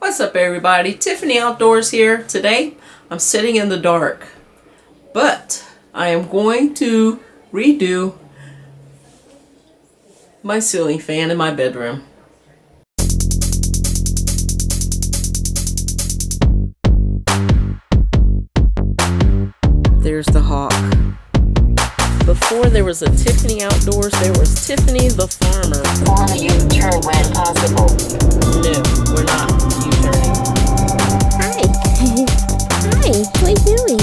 What's up everybody? Tiffany Outdoors here. Today I'm sitting in the dark, but I am going to redo my ceiling fan in my bedroom. There's the hawk. Before there was a Tiffany Outdoors, there was Tiffany the Farmer. On a U-turn when possible. No, we're not U-turning. Hi. Hi, what are you doing?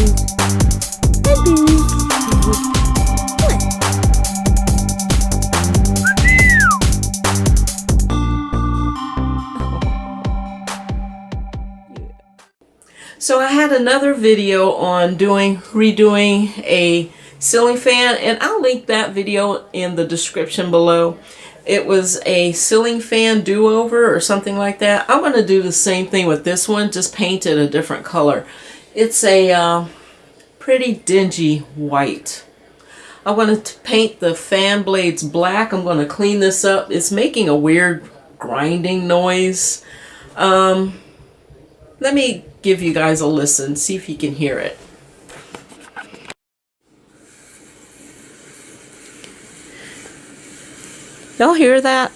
Hi, Boo. What? So I had another video on redoing a ceiling fan, and I'll link that video in the description below. It was a ceiling fan do-over or something like that. I'm going to do the same thing with this one, just paint it a different color. It's a pretty dingy white. I want to paint the fan blades black. I'm going to clean this up. It's making a weird grinding noise. Let me give you guys a listen, see if you can hear it. Y'all hear that?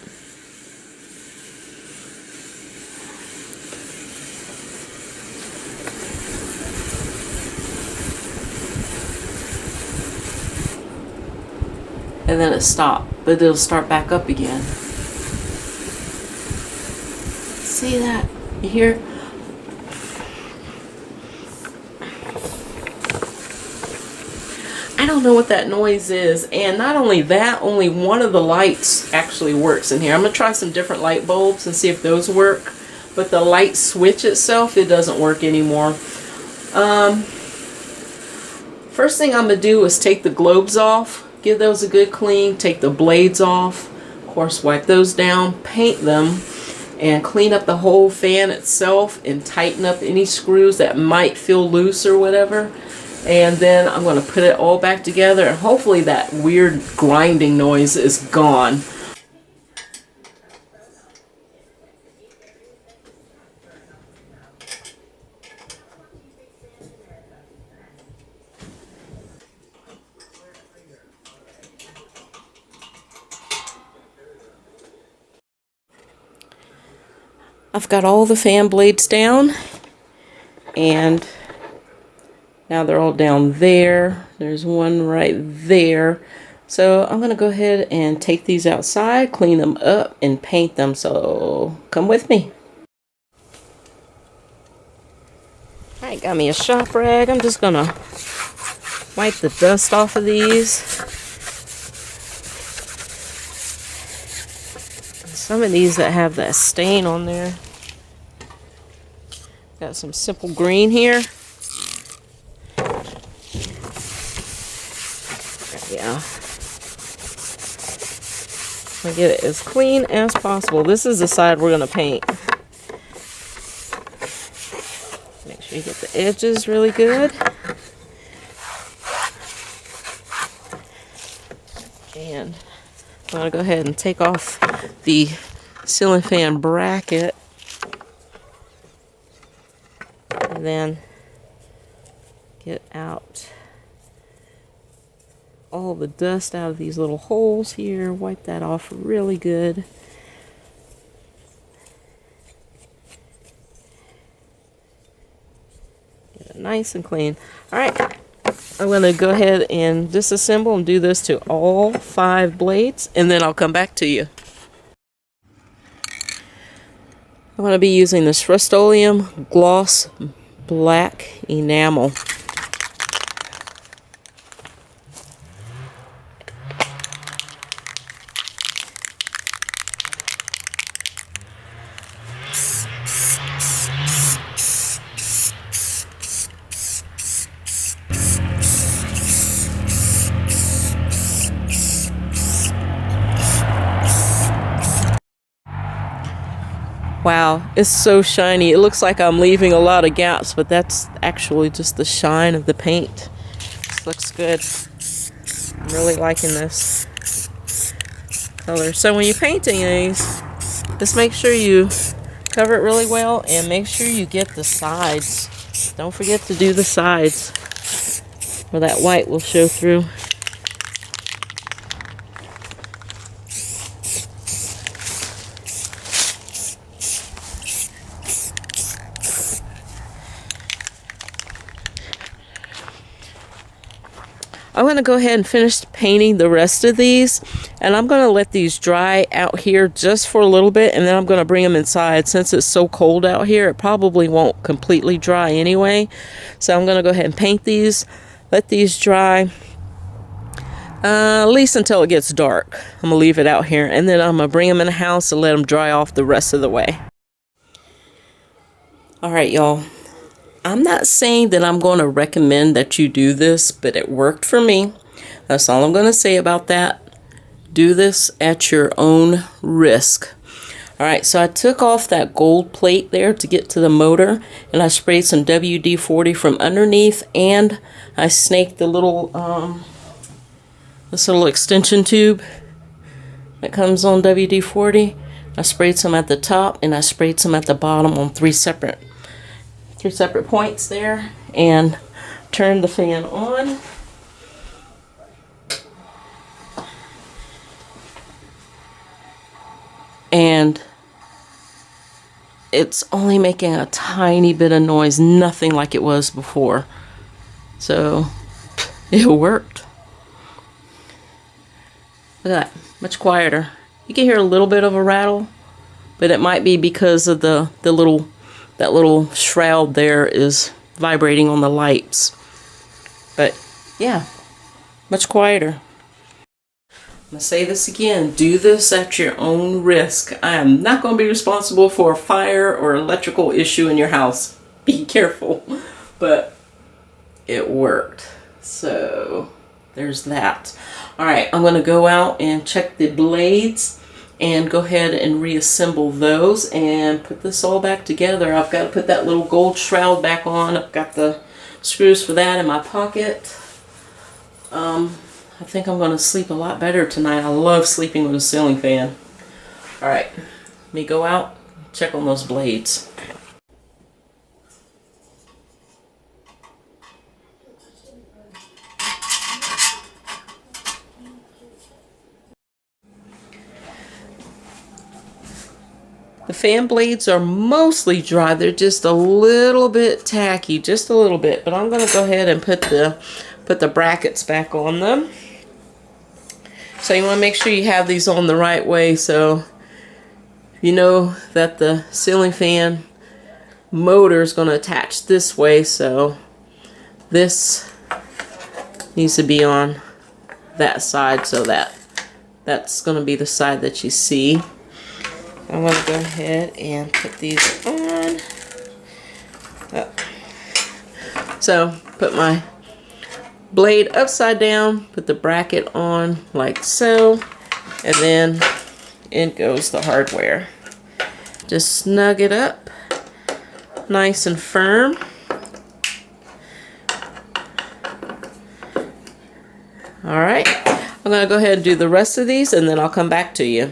And then it stopped, but it'll start back up again. See that? You hear? I don't know what that noise is, and not only that, only one of the lights actually works in here. I'm going to try some different light bulbs and see if those work, but the light switch itself, it doesn't work anymore. First thing I'm going to do is take the globes off, give those a good clean, take the blades off, of course wipe those down, paint them, and clean up the whole fan itself and tighten up any screws that might feel loose or whatever. And then I'm going to put it all back together, and hopefully that weird grinding noise is gone. I've got all the fan blades down, and now they're all down there. There's one right there. So I'm going to go ahead and take these outside, clean them up, and paint them. So come with me. Alright, got me a shop rag. I'm just going to wipe the dust off of these. Some of these that have that stain on there. Got some simple green here. Yeah, I'll get it as clean as possible. This is the side we're going to paint. Make sure you get the edges really good. And I'm going to go ahead and take off the ceiling fan bracket. And then get out all the dust out of these little holes here. Wipe that off really good. Get it nice and clean. Alright, I'm going to go ahead and disassemble and do this to all 5 blades, and then I'll come back to you. I'm going to be using this Rust-Oleum Gloss Black Enamel. Wow, it's so shiny. It looks like I'm leaving a lot of gaps, but that's actually just the shine of the paint. This looks good. I'm really liking this color. So when you're painting these, just make sure you Cover it really well and make sure you get the sides. Don't forget to do the sides where that white will show through. I'm going to go ahead and finish painting the rest of these, and I'm going to let these dry out here just for a little bit, and then I'm going to bring them inside. Since it's so cold out here, it probably won't completely dry anyway. So I'm going to go ahead and paint these, let these dry, at least until it gets dark. I'm going to leave it out here, and then I'm going to bring them in the house and let them dry off the rest of the way. Alright, y'all. I'm not saying that I'm going to recommend that you do this, but it worked for me. That's all I'm going to say about that. Do this at your own risk. Alright, so I took off that gold plate there to get to the motor, and I sprayed some WD-40 from underneath, and I snaked the little, this little extension tube that comes on WD-40. I sprayed some at the top, and I sprayed some at the bottom on three separate points there, and turn the fan on. And it's only making a tiny bit of noise, nothing like it was before. So it worked. Look at that, much quieter. You can hear a little bit of a rattle, but it might be because of that little shroud there is vibrating on the lights. But yeah, much quieter. I'm going to say this again, do this at your own risk. I am not going to be responsible for a fire or electrical issue in your house. Be careful. But it worked. So there's that. Alright, I'm going to go out and check the blades and go ahead and reassemble those and put this all back together. I've got to put that little gold shroud back on. I've got the screws for that in my pocket. I think I'm going to sleep a lot better tonight. I love sleeping with a ceiling fan. Alright, let me go out, check on those blades. The fan blades are mostly dry. They're just a little bit tacky, just a little bit. But I'm going to go ahead and put the brackets back on them. So you want to make sure you have these on the right way, so you know that the ceiling fan motor is going to attach this way, so this needs to be on that side, so that's going to be the side that you see. I'm going to go ahead and put these on. So put my blade upside down, put the bracket on like so, and then in goes the hardware. Just snug it up nice and firm. Alright, I'm going to go ahead and do the rest of these, and then I'll come back to you.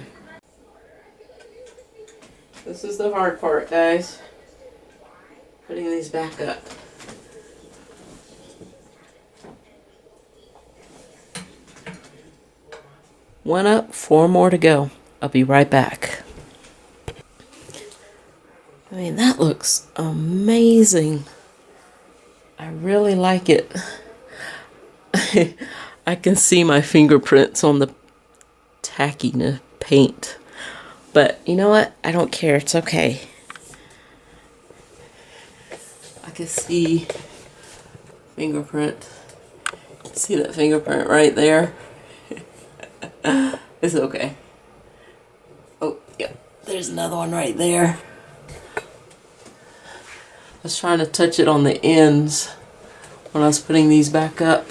This is the hard part, guys. Putting these back up. One up, 4 more to go. I'll be right back. I mean, that looks amazing. I really like it. I can see my fingerprints on the tacky paint. But you know what? I don't care. It's okay. I can see fingerprint. See that fingerprint right there? It's okay. Oh, yeah. There's another one right there. I was trying to touch it on the ends when I was putting these back up,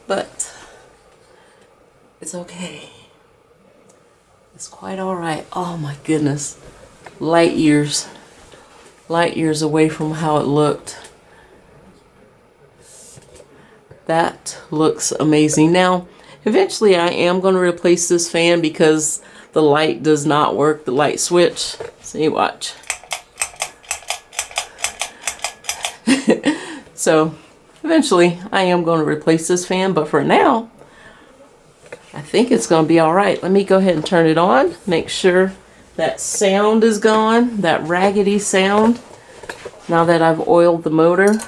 but it's okay. It's quite alright. Oh my goodness. Light years away from how it looked. That looks amazing. Now, eventually I am going to replace this fan because the light does not work, the light switch. See, watch. So eventually I am going to replace this fan, but for now I think it's going to be all right. Let me go ahead and turn it on, make sure that sound is gone, that raggedy sound, now that I've oiled the motor.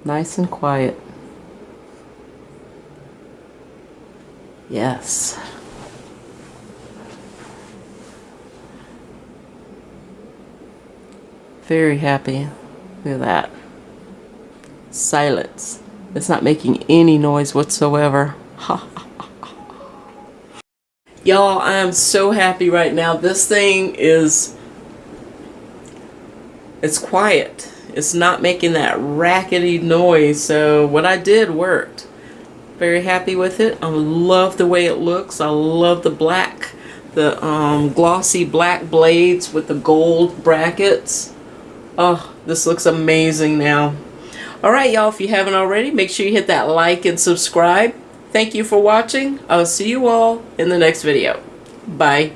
Nice and quiet. Yes. Very happy with that. Silence. It's not making any noise whatsoever. Y'all, I am so happy right now. This thing is, it's quiet. It's not making that rackety noise. So what I did worked. Very happy with it. I love the way it looks. I love the black, the glossy black blades with the gold brackets. Oh, this looks amazing now. Alright, y'all, if you haven't already, make sure you hit that like and subscribe. Thank you for watching. I'll see you all in the next video. Bye.